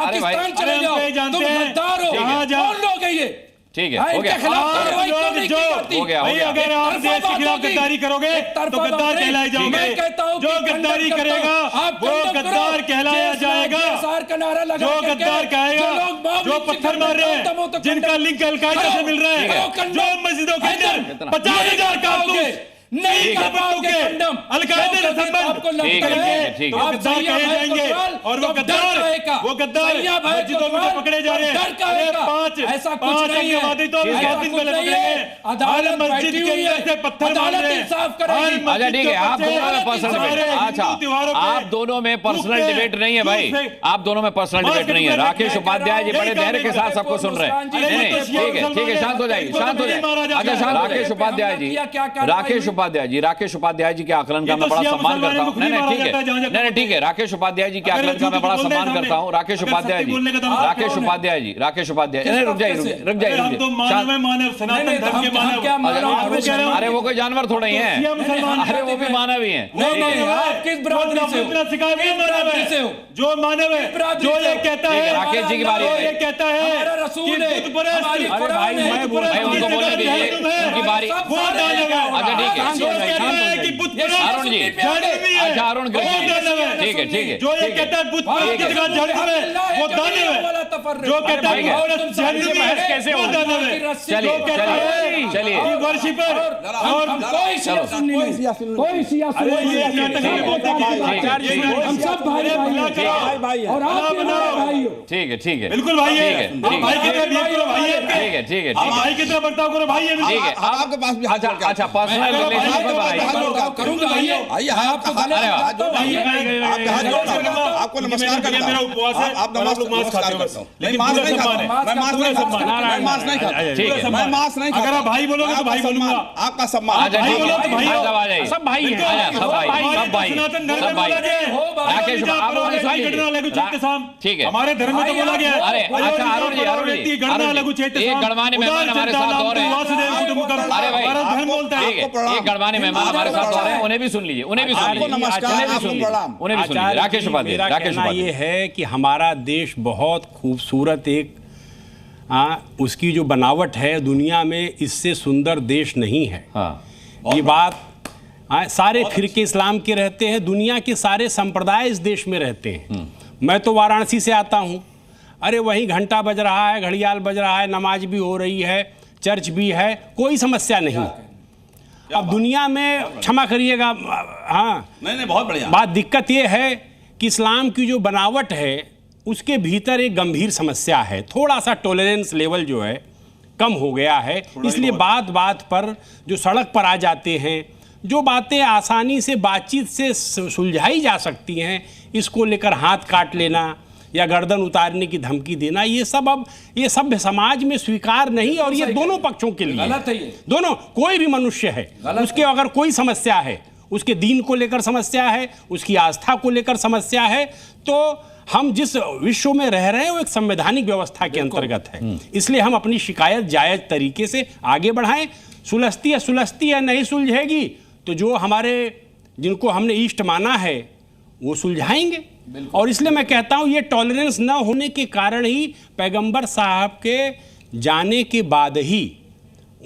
अरे भाई जानते हैं कौन लोग हैं ये? ठीक है, हो गया, हो गया। अगर आप देश के खिलाफ गद्दारी करोगे तो गद्दार कहलाए जाओगे। जो गद्दारी करेगा वो गद्दार कहलाया जाएगा। जो गद्दार कहेगा, जो पत्थर मार रहे हैं, जिनका लिंक अलकायदा से मिल रहा है, जो मस्जिदों के अंदर 50,000 कारतूस नहीं कर पाओगे, अलकायदा से संबंध तो गद्दार कहे जाएंगे। और वो गद्दार मस्जिदों में पकड़े जा रहे हैं। 5 आतंकवादी तो 7 दिन पहले पकड़े गए। हर मस्जिद के अंदर से पत्थर मार रहे हैं। अच्छा ठीक है, आप दोनों में पर्सनल डिबेट, अच्छा आप दोनों में पर्सनल डिबेट नहीं है भाई, आप दोनों में पर्सनल डिबेट नहीं है। राकेश उपाध्याय जी बड़े धैर्य के साथ सबको सुन रहे हैं। नहीं, ठीक है, शांत हो जाइए, शांत हो जाइए। अच्छा राकेश उपाध्याय जी, राकेश उपाध्याय जी के आकलन का मैं बड़ा सम्मान करता हूँ। नहीं ठीक है, नहीं ठीक है, राकेश उपाध्याय जी के आकलन का मैं बड़ा सम्मान करता हूँ। राकेश उपाध्याय जी, रुक जाइए, अरे वो कोई जानवर थोड़े ही हैं, अरे वो भी मानव ही हैं। जो मानव है, जो ये कहता है, राकेश जी की बारी है, कहता है उनको बोलने दीजिए, उनकी बारी। अच्छा ठीक है, अरुण जी, अच्छा अरुण, ठीक है, जो ये कहता है बुत परस्त की जगह जहन्नम है वो दानव है। जो कहता है औरत जहन्नम है कैसे वो दानव है। चलिए वर्शिपर और कोई सियासत हम सब भाई और आप ठीक है, बिल्कुल भाई है, भाई की तरह बिहेव करो भाई है, ठीक है, भाई की तरह बर्ताव करो भाई है, ठीक है। आपके पास भी अच्छा पर्सनल रिलेशनशिप बनाइए, करूंगा भाई आपको नमस्कार करता हूं। मेरा उपवास है, आप नमाज खाते हो, लेकिन मांस नहीं खाता। मैं मांस नहीं खाता, ठीक है, मैं मांस नहीं खाता। अगर आप भाई बोलोगे तो भाई बोलूंगा, आपका सम्मान। अच्छा ठीक है, सब भाई हैं, सब भाई राकेश ठीक है, हमारे धर्म में तो बोला गया है। अरे अच्छा अरुण जी, एक गणमान्य मेहमान हमारे साथ और हैं। अरे भाई धर्म बोलता है, एक गणमान्य मेहमान हमारे साथ और हैं, उन्हें भी सुन लीजिए, उन्हें भी सुन लीजिए। राकेश उपाध्याय, ये है कि हमारा देश बहुत खूबसूरत एक उसकी जो बनावट है दुनिया में इससे सुंदर देश नहीं है। ये बात सारे फिरके इस्लाम के रहते हैं, दुनिया के सारे संप्रदाय इस देश में रहते हैं। मैं तो वाराणसी से आता हूँ, अरे वहीं घंटा बज रहा है, घड़ियाल बज रहा है, नमाज भी हो रही है, चर्च भी है, कोई समस्या नहीं। अब दुनिया में क्षमा करिएगा, हाँ नहीं बहुत बढ़िया बात, दिक्कत ये है कि इस्लाम की जो बनावट है उसके भीतर एक गंभीर समस्या है। थोड़ा सा टॉलरेंस लेवल जो है कम हो गया है, इसलिए बात बात पर जो सड़क पर आ जाते हैं, जो बातें आसानी से बातचीत से सुलझाई जा सकती हैं, इसको लेकर हाथ काट लेना या गर्दन उतारने की धमकी देना, ये सब अब ये सभ्य समाज में स्वीकार नहीं। और ये दोनों पक्षों के लिए गलत है। ये दोनों, कोई भी मनुष्य है, उसके अगर कोई समस्या है, उसके दीन को लेकर समस्या है, उसकी आस्था को लेकर समस्या है, तो हम जिस विश्व में रह रहे हैं वो एक संवैधानिक व्यवस्था के अंतर्गत है, इसलिए हम अपनी शिकायत जायज तरीके से आगे बढ़ाएं। सुलझती है नहीं सुलझेगी तो जो हमारे जिनको हमने इष्ट माना है वो सुलझाएंगे। और इसलिए मैं कहता हूं ये टॉलरेंस ना होने के कारण ही पैगंबर साहब के जाने के बाद ही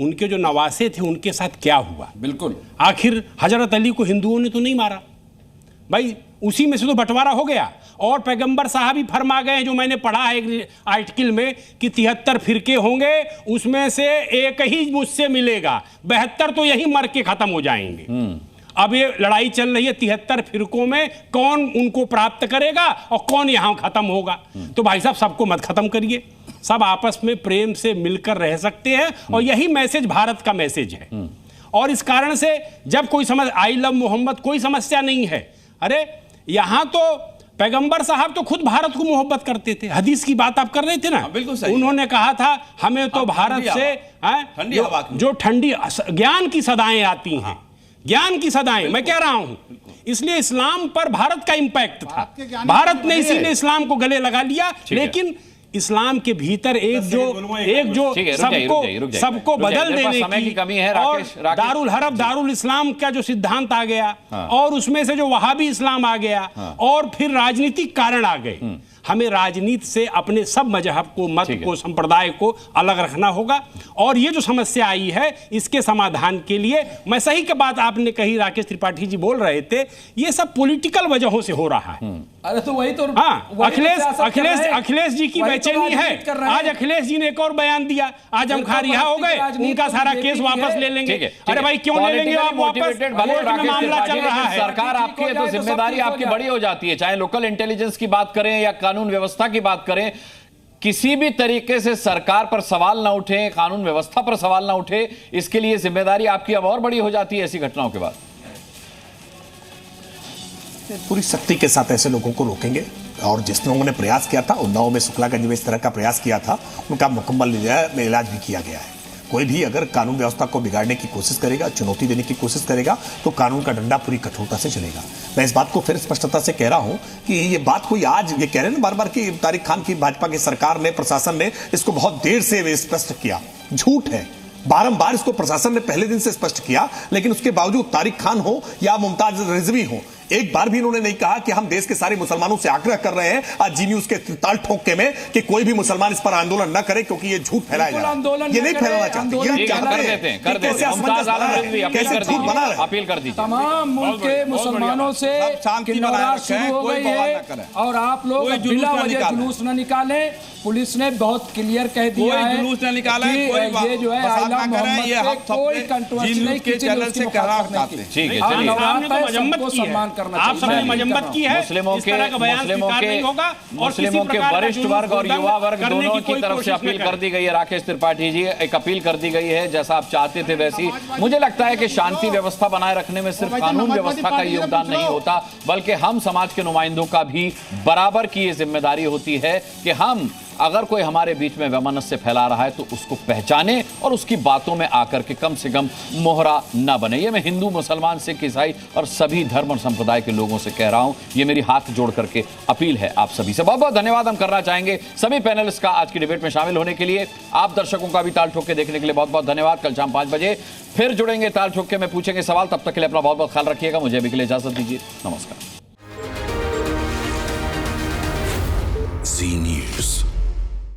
उनके जो नवासे थे उनके साथ क्या हुआ। बिल्कुल, आखिर हजरत अली को हिंदुओं ने तो नहीं मारा भाई, उसी में से तो बंटवारा हो गया। और पैगंबर साहब ही फरमा गए, जो मैंने पढ़ा है एक आर्टिकल में, कि 73 फिरके होंगे, उसमें से एक ही मुझसे मिलेगा, 72 तो यही मर के खत्म हो जाएंगे। अब ये लड़ाई चल रही है 73 फिरकों में, कौन उनको प्राप्त करेगा और कौन यहां खत्म होगा। तो भाई साहब सबको मत खत्म करिए, सब आपस में प्रेम से मिलकर रह सकते हैं, और यही मैसेज भारत का मैसेज है। और इस कारण से जब कोई आई लव मोहम्मद कोई समस्या नहीं है। अरे यहां तो पैगंबर साहब तो खुद भारत को मोहब्बत करते थे। हदीस की बात आप कर रहे थे ना, बिल्कुल सही। उन्होंने कहा था हमें तो भारत से जो ठंडी ज्ञान की सदाएं आती हैं, ज्ञान की सदाएं, मैं कह रहा हूं। इसलिए इस्लाम पर भारत का इंपैक्ट था, भारत ने इसीलिए इस्लाम को गले लगा लिया। लेकिन इस्लाम के भीतर एक जो सबको बदल देने की कमी है, और दारुल हरब दारुल इस्लाम का जो सिद्धांत आ गया, और उसमें से जो वहाबी इस्लाम आ गया, और फिर राजनीतिक कारण आ गए। हमें राजनीति से अपने सब मजहब को, मत को, संप्रदाय को अलग रखना होगा। और ये जो समस्या आई है, इसके समाधान के लिए मैं सही की बात आपने कही, राकेश त्रिपाठी जी बोल रहे थे, ये सब पॉलिटिकल वजहों से हो रहा है। अरे तो वही तो अखिलेश जी की बेचैनी है। आज अखिलेश जी ने एक और बयान दिया, आज हम खारिहा हो गए, उनका सारा केस वापस ले लेंगे। अरे भाई क्यों ले लेंगे आप वापस? मामला चल रहा है, सरकार आपकी है तो जिम्मेदारी आपकी बड़ी हो जाती है। चाहे लोकल इंटेलिजेंस की बात करें या कानून व्यवस्था की बात करें, किसी भी तरीके से सरकार पर सवाल ना उठे, कानून व्यवस्था पर सवाल ना उठे, इसके लिए जिम्मेदारी आपकी अब और बड़ी हो जाती है ऐसी घटनाओं के बाद। पूरी सख्ती के साथ ऐसे लोगों को रोकेंगे, और जिस लोगों ने प्रयास किया था, उन्नाव में, शुक्लागंज में इस तरह का प्रयास किया था, उनका मुकम्मल इलाज भी किया गया है। कोई भी अगर कानून व्यवस्था को बिगाड़ने की कोशिश करेगा, चुनौती देने की कोशिश करेगा, तो कानून का डंडा पूरी कठोरता से चलेगा। मैं इस बात को फिर स्पष्टता से कह रहा हूं कि ये बात कोई आज ये कह रहे हैं ना बार बार कि तारिक खान की भाजपा की सरकार ने, प्रशासन ने इसको बहुत देर से स्पष्ट किया, झूठ है। बारंबार इसको प्रशासन ने पहले दिन से स्पष्ट किया, लेकिन उसके बावजूद तारिक खान हो या मुमताज रिजवी हो, एक बार भी इन्होंने नहीं कहा कि हम देश के सारे मुसलमानों से आग्रह कर रहे हैं आज जी न्यूज के ताल ठोके में कि कोई भी मुसलमान इस पर आंदोलन न करे, क्योंकि ये झूठ फैलाया जा रहा है। ये नहीं फैलाना चाहते, ये चाहते हैं कैसे झूठ बना रहे। अपील कर दीजिए तमाम मुल्क के मुसलमानों से कि नवरात शुरू हो गई है और आप लोग बिला वजह जुलूस न निकालें। पुलिस ने बहुत क्लियर कह दिया है जुलूस न निकाला है, ये जो है आइला मोहम्मद पे कोई कंट्रोवर्सी नहीं, किसी चैनल से कह रहा है। ठीक है, चलिए आप सबने मजम्मत की है, मुस्लिमों के वरिष्ठ वर्ग और युवा वर्ग दोनों की तरफ से अपील कर दी गई है। राकेश त्रिपाठी जी, एक अपील कर दी गई है, जैसा आप चाहते थे वैसी। मुझे लगता है कि शांति व्यवस्था बनाए रखने में सिर्फ कानून व्यवस्था का योगदान नहीं होता, बल्कि हम समाज के नुमाइंदों का भी बराबर की ये जिम्मेदारी होती है कि हम अगर कोई हमारे बीच में वैमनस्य फैला रहा है तो उसको पहचाने और उसकी बातों में आकर के कम से कम मोहरा ना बने। ये मैं हिंदू, मुसलमान, सिख, ईसाई और सभी धर्म और संप्रदाय के लोगों से कह रहा हूं। ये मेरी हाथ जोड़ करके अपील है आप सभी से। बहुत बहुत धन्यवाद हम करना चाहेंगे सभी पैनलिस्ट का आज की डिबेट में शामिल होने के लिए। आप दर्शकों का भी ताल ठोक के देखने के लिए बहुत बहुत धन्यवाद। कल शाम 5 बजे फिर जुड़ेंगे ताल ठोक के में, पूछेंगे सवाल। तब तक के लिए अपना बहुत बहुत ख्याल रखिएगा। मुझे अभी के लिए इजाजत दीजिए। नमस्कार।